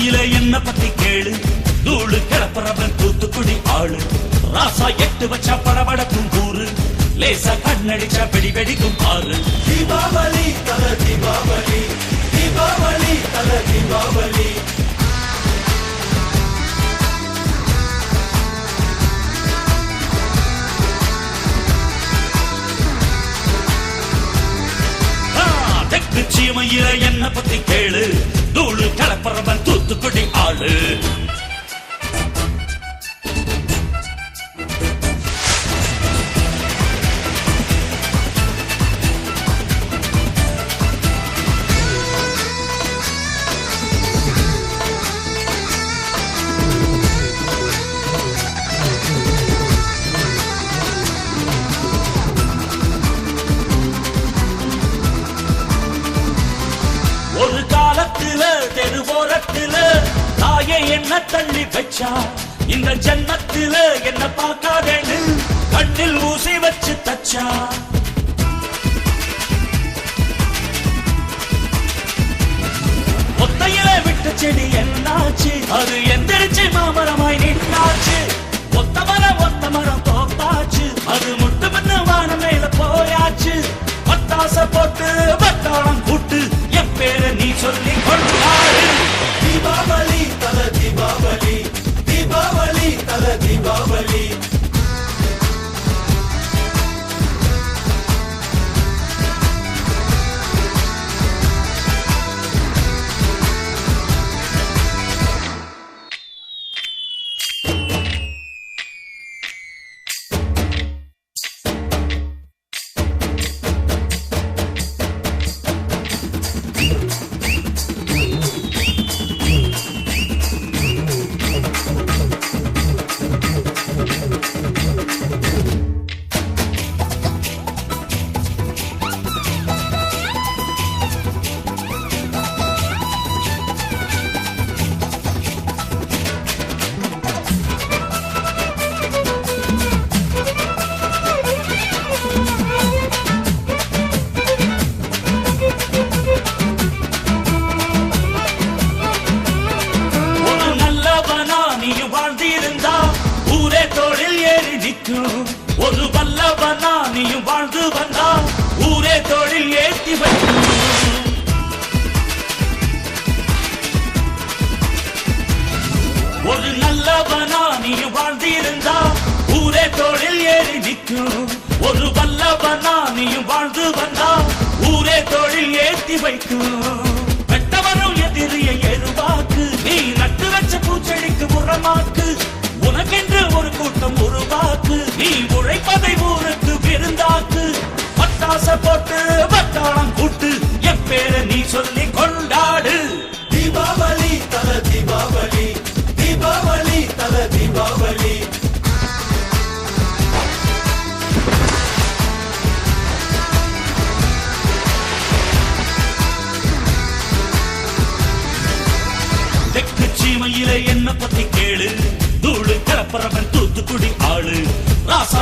சீமையில என்ன பத்தி கேளு, தூளு கிளப்புறவன் தூத்துக்குடி ஆளு. ராசா எட்டு வச்சா படபடக்கும் கூறு, லேசா கண்ணடிச்சா வெடி வெடிக்கும் ஆறு. தீபாவளி தல தீபாவளி, தீபாவளி தல தீபாவளி. தெற்கு சீமையில என்ன பத்தி கேளு, தூளு கிளப்புறவன் தூத்துக்குடி ஆளு. ஒரு காலத்துல தெருவோரத்துல தாயே என்ன தள்ளி வச்சா, இந்த ஜன்னத்துல என்ன பார்க்காதேன்னு கண்ணில் ஊசி வச்சு தச்சா. ஒத்தையில விட்ட செடி என்னாச்சு, அது எந்திரிச்சு மாமரமாய் நின்னாச்சு. ஒத்த மரம் தோப்பாச்சு, அது முட்டு மண்ணு வானம் மேல போயாச்சு. பட்டாச போட்டு பட்டாளம் கூட்டு என் பேரை நீ சொல்லி கொண்டாடு. தீபாவளி தல தீபாவளி, தீபாவளி தல தீபாவளி. ஒரு வல்லவனா நீயும் வாழ்ந்து வந்தா ஊரே தொழில் ஏத்தி வைக்கும். ஒரு நல்லவனா நீயும் வாழ்ந்திருந்தா ஊரே தொழில் ஏறி நிற்கும். ஒரு வல்லவனா நீயும் வாழ்ந்து வந்தா ஊரே தொழில் ஏத்தி வைக்கும். வெட்டவரும் எதிரிய எருவாக்கு, நீ நட்டு வச்ச பூச்செடிக்கு உரமாக்கு. உனக்கென்று ஒரு கூட்டம் உருவாக்கு, நீ உழைப்பதை ஊருக்கு விருந்தாக்கு. பட்டாச போட்டு பட்டாளம் கூட்டு என் பேரை நீ சொல்லி கொண்டாடு. தீபாவளி தல தீபாவளி, தீபாவளி தல தீபாவளி. தெற்கு சீமையில என்ன பத்தி கேளு, தூளு கிளப்புறவன் தூத்துக்குடி ஆளு. ராசா